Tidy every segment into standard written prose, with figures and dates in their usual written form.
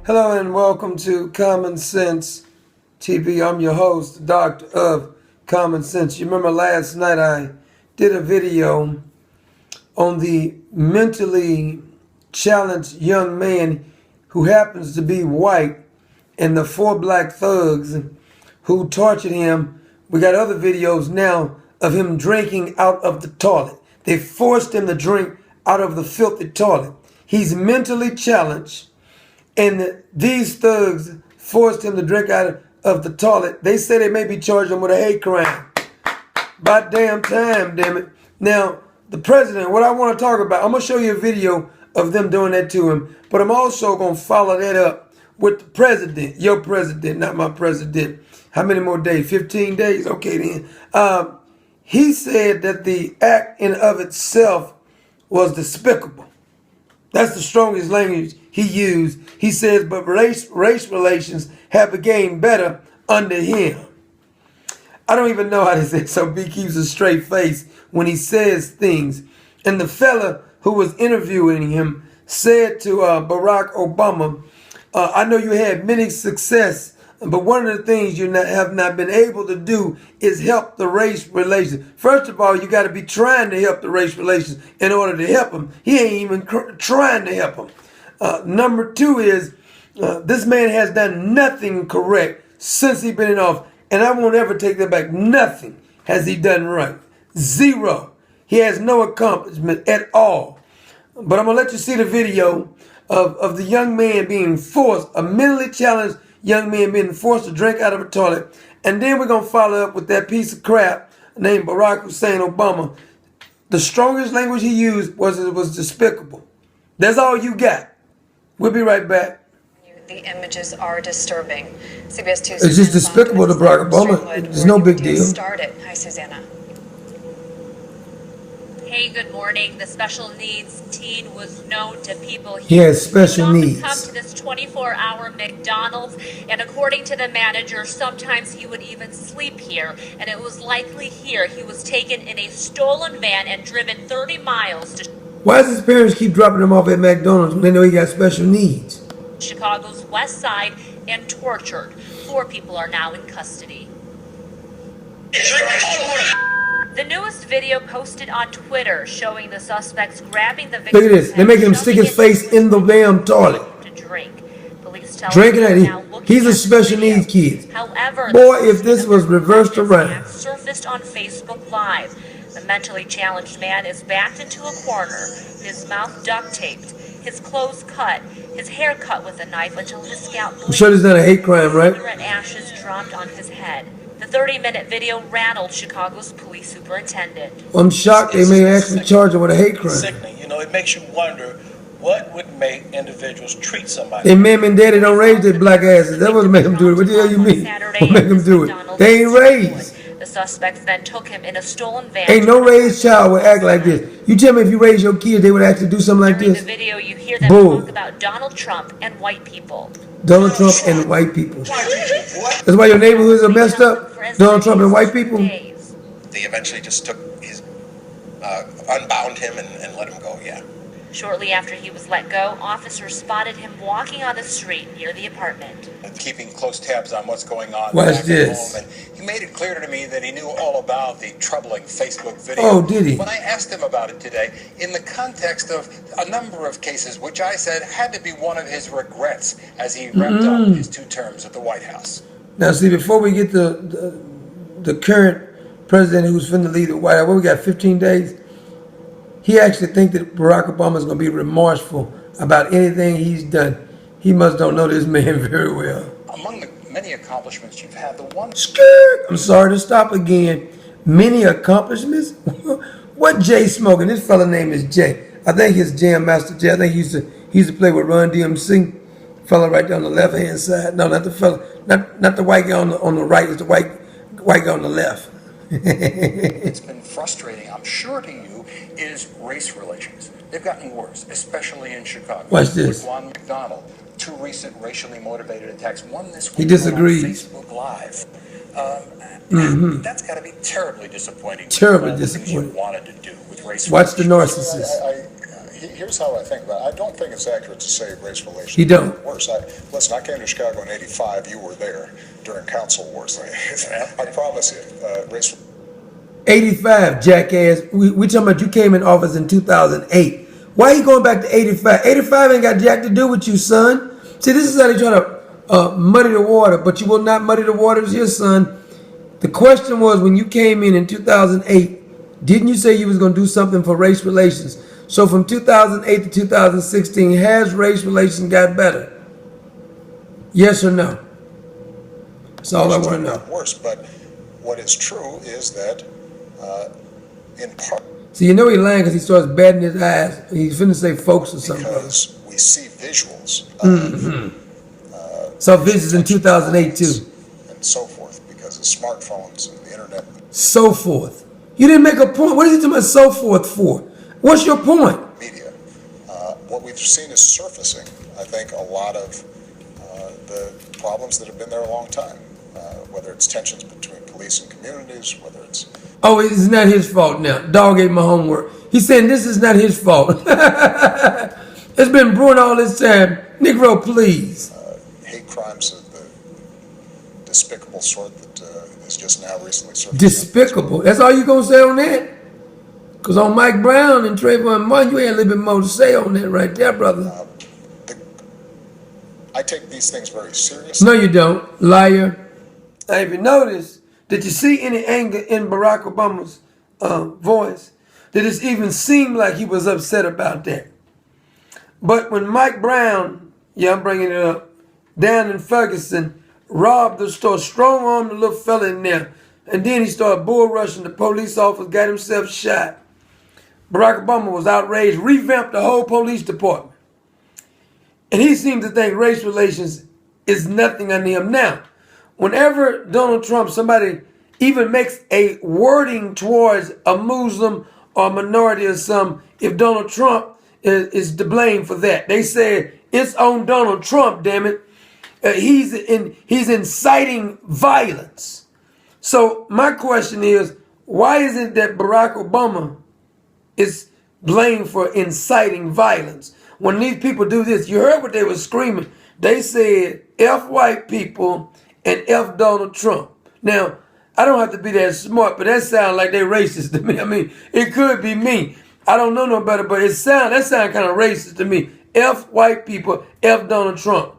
Hello and welcome to Common Sense TV. I'm your host, Doctor of Common Sense. You remember last night I did a video on the mentally challenged young man who happens to be white and the four black thugs who tortured him. We got other videos now of him drinking out of the toilet. They forced him to drink out of the filthy toilet. He's mentally challenged. And these thugs forced him to drink out of the toilet. They say they may be charging him with a hate crime. About damn time, damn it. Now, the president, what I want to talk about, I'm going to show you a video of them doing that to him. But I'm also going to follow that up with the president. Your president, not my president. How many more days? 15 days? Okay, then. He said that the act in of itself was despicable. That's the strongest language he used. He says, but race relations have become better under him. I don't even know how to say it, so B keeps a straight face when he says things. And the fella who was interviewing him said to Barack Obama, I know you had many success, but one of the things you have not been able to do is help the race relations. First of all, you got to be trying to help the race relations in order to help them. He ain't even trying to help them. Number two is this man has done nothing correct since he's been in office. And I won't ever take that back. Nothing has he done right. Zero. He has no accomplishment at all. But I'm going to let you see the video of the young man being forced, a mentally challenged young man being forced to drink out of a toilet. And then we're going to follow up with that piece of crap named Barack Hussein Obama. The strongest language he used was it was despicable. That's all you got. We'll be right back. The images are disturbing. CBS 2. It's just despicable to Barack Obama. It's no big deal. Hi, Susanna. Hey, good morning. The special needs teen was known to people. He has special needs. needs. He would often come to this 24-hour McDonald's, and according to the manager, sometimes he would even sleep here. And it was likely here he was taken in a stolen van and driven 30 miles to Why does his parents keep dropping him off at McDonald's when they know he got special needs? Chicago's West Side and tortured. 4 people are now in custody. The newest video posted on Twitter showing the suspects grabbing the victim's Look at this. They're making him stick his face in the damn toilet. To drink. Police tell Drinking me it. He's a special needs kid. However, Boy, if this was reversed around. Surfaced on Facebook Live. The mentally challenged man is backed into a corner, his mouth duct taped, his clothes cut, his hair cut with a knife until his scalp bleeds. I'm sure this is not a hate crime, right? Cigarette ashes dropped on his head. The 30-minute video rattled Chicago's police superintendent. I'm shocked they may actually charge him with a hate crime. Sickening. You know, it makes you wonder what would make individuals treat somebody. Their mom and daddy don't raise their black asses. That what make them do it. What the hell you mean? What make them do it? They ain't raised. The suspects then took him in a stolen van. Ain't no raised child would act like this. You tell me if you raise your kids, they would actually do something like During this? the video, you hear them Bull. talk about Donald Trump and white people. Donald Trump and white people. That's why your neighborhoods are messed up? Donald Trump and white people? They eventually just took his, unbound him and let him go, yeah. Shortly after he was let go, officers spotted him walking on the street near the apartment. Keeping close tabs on what's going on Watch back this. at home. And he made it clear to me that he knew all about the troubling Facebook video. Oh, did he? When I asked him about it today, in the context of a number of cases, which I said had to be one of his regrets as he wrapped up his 2 terms at the White House. Now, see, before we get the current president who's finna lead the White House, we got 15 days. He actually think that Barack Obama is going to be remorseful about anything he's done. He must don't know this man very well. Among the many accomplishments you've had, the one... Skirt. I'm sorry to stop again. Many accomplishments? What Jay smoking? This fella name is Jay. I think his Jam Master Jay. I think he used to play with Run DMC. Fella right there on the left hand side. No, not the fella. Not the white guy on the right. It's the white guy on the left. It's been frustrating, I'm sure to you, is race relations. They've gotten worse, especially in Chicago. Watch this. With Juan McDonald, 2 recent racially motivated attacks, one this week He disagrees. on Facebook Live. That's got to be terribly disappointing. Terribly The things disappointing. you wanted to do with race Watch the relations. narcissist. Here's how I think about it. I don't think it's accurate to say race relations You don't? are worse. Listen, I came to Chicago in '85. You were there during council wars. I promise you, race. 85, jackass. We talking about you came in office in 2008. Why are you going back to 85? 85 ain't got jack to do with you, son. See, this is how they try to muddy the water, but you will not muddy the waters here, son. The question was, when you came in 2008, didn't you say you was going to do something for race relations? So from 2008 to 2016, has race relations got better? Yes or no? That's all I want to know. Worse, but what is true is that in part So you know he lying because he starts batting his eyes. He's finna say folks or something. because we see visuals of Saw visions in 2008 too. and so forth because of smartphones and the internet. So forth. You didn't make a point. What are you talking about so forth for? What's your point? Media. What we've seen is surfacing, I think, a lot of the problems that have been there a long time, whether it's tensions between police and communities, whether it's... Oh, it's not his fault now. Dog ate my homework. He's saying this is not his fault. It's been brewing all this time. Negro, please. hate crimes of the despicable sort that is just now recently surfaced. Despicable. That's all you gonna say on that? Because on Mike Brown and Trayvon Martin, you ain't a little bit more to say on that right there, brother. I take these things very seriously. No, you don't. Liar. Now, if you notice, did you see any anger in Barack Obama's voice? Did it even seem like he was upset about that? But when Mike Brown, yeah, I'm bringing it up, down in Ferguson, robbed the store, strong-armed the little fella in there, and then he started bull rushing the police officer, got himself shot. Barack Obama was outraged, revamped the whole police department. And he seemed to think race relations is nothing on him. Now, whenever Donald Trump, somebody even makes a wording towards a Muslim or minority or something, if Donald Trump is to blame for that. They say it's on Donald Trump, damn it. He's inciting violence. So my question is, why is it that Barack Obama is blamed for inciting violence? When these people do this, you heard what they were screaming. They said, F white people and F Donald Trump. Now, I don't have to be that smart, but that sounds like they're racist to me. I mean, it could be me. I don't know no better, but that sound kind of racist to me. F white people, F Donald Trump.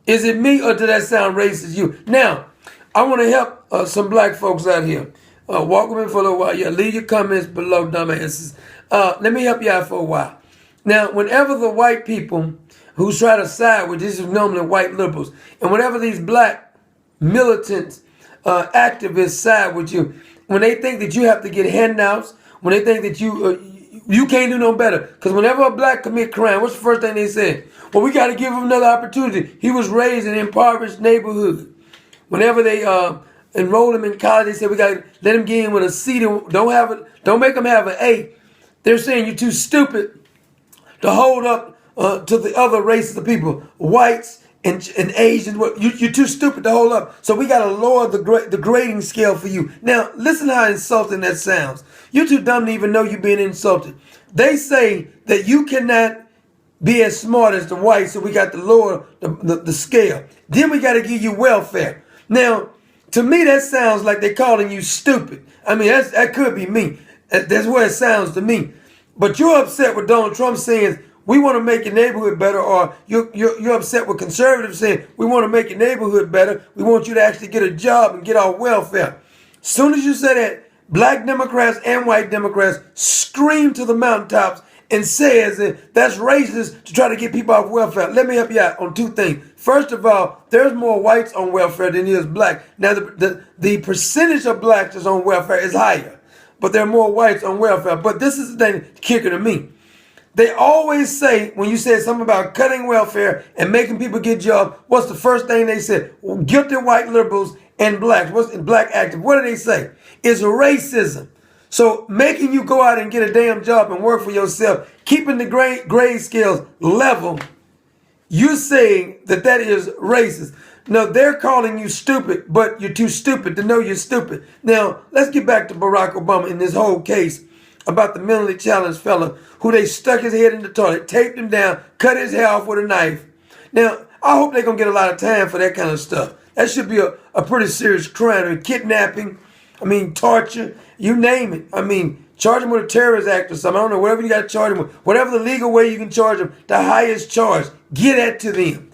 Is it me or did that sound racist to you? Now, I want to help some black folks out here. Walk with me for a little while. Yeah, leave your comments below, dumbasses. Let me help you out for a while. Now, whenever the white people who try to side with, this is normally white liberals, and whenever these black militant activists side with you, when they think that you have to get handouts, when they think that you can't do no better, because whenever a black commit crime, what's the first thing they say? Well, we got to give him another opportunity. He was raised in an impoverished neighborhood. Whenever they enroll him in college, they say we got to let him get in with a C. Don't make him have an A. They're saying you're too stupid to hold up to the other races of people, whites and Asians. You're too stupid to hold up. So we got to lower the grading scale for you. Now, listen how insulting that sounds. You're too dumb to even know you're being insulted. They say that you cannot be as smart as the whites, so we got to lower the scale. Then we got to give you welfare. Now, to me, that sounds like they're calling you stupid. I mean, that could be me. That's what it sounds to me. But you're upset with Donald Trump saying, we want to make your neighborhood better, or you're upset with conservatives saying, we want to make your neighborhood better. We want you to actually get a job and get our welfare. As soon as you say that, black Democrats and white Democrats scream to the mountaintops and says that that's racist to try to get people off welfare. Let me help you out on two things. First of all, there's more whites on welfare than there is black. Now, the percentage of blacks that's on welfare is higher, but there are more whites on welfare. But this is the thing, the kicker to me. They always say, when you say something about cutting welfare and making people get jobs, what's the first thing they say? Well, guilty white liberals and blacks. What's black active? What do they say? It's racism. So making you go out and get a damn job and work for yourself, keeping the grade scales level, you're saying that is racist. No, they're calling you stupid, but you're too stupid to know you're stupid. Now, let's get back to Barack Obama in this whole case about the mentally challenged fella who they stuck his head in the toilet, taped him down, cut his hair off with a knife. Now, I hope they're going to get a lot of time for that kind of stuff. That should be a pretty serious crime. I mean, kidnapping, torture, you name it. Charge him with a terrorist act or something. I don't know, whatever you got to charge him with. Whatever the legal way you can charge him, the highest charge, get that to them.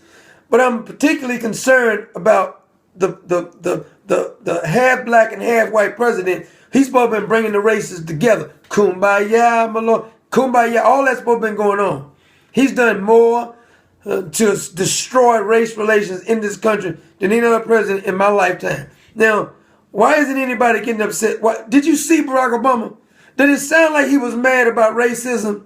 But I'm particularly concerned about the half black and half white president. He's supposed to be bringing the races together. Kumbaya, my lord. Kumbaya, all that's supposed to be going on. He's done more to destroy race relations in this country than any other president in my lifetime. Now, why isn't anybody getting upset? Did you see Barack Obama? Did it sound like he was mad about racism?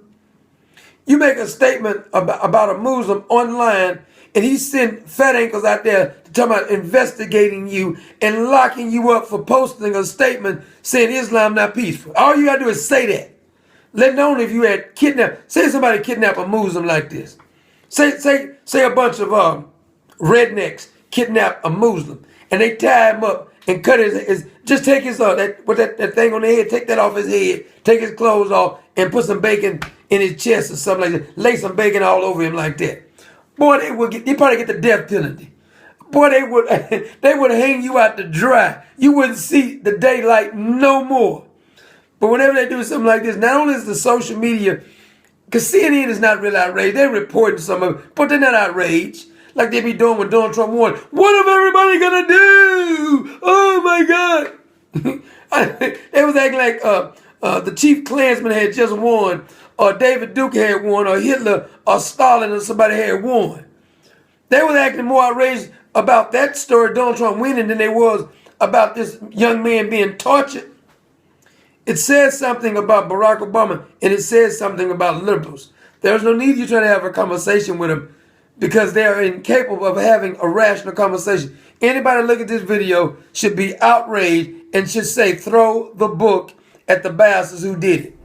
You make a statement about a Muslim online, and he sent fat ankles out there to talk about investigating you and locking you up for posting a statement saying Islam not peaceful. All you gotta do is say that. Let alone if you had kidnapped. Say somebody kidnapped a Muslim like this. Say a bunch of rednecks kidnap a Muslim and they tie him up and cut his just take his that thing on the head, take that off his head, take his clothes off, and put some bacon in his chest or something like that. Lay some bacon all over him like that. Boy, they probably get the death penalty. Boy, they would hang you out to dry. You wouldn't see the daylight no more. But whenever they do something like this, not only is the social media, because CNN is not really outraged, they're reporting some of it, but they're not outraged. Like they be doing when Donald Trump won. What is everybody gonna do? Oh my God. They was acting like the chief Klansman had just won, or David Duke had won, or Hitler, or Stalin, or somebody had won. They was acting more outraged about that story, Donald Trump winning, than they was about this young man being tortured. It says something about Barack Obama, and it says something about liberals. There's no need you try to have a conversation with them because they're incapable of having a rational conversation. Anybody look at this video should be outraged and should say, throw the book at the bastards who did it.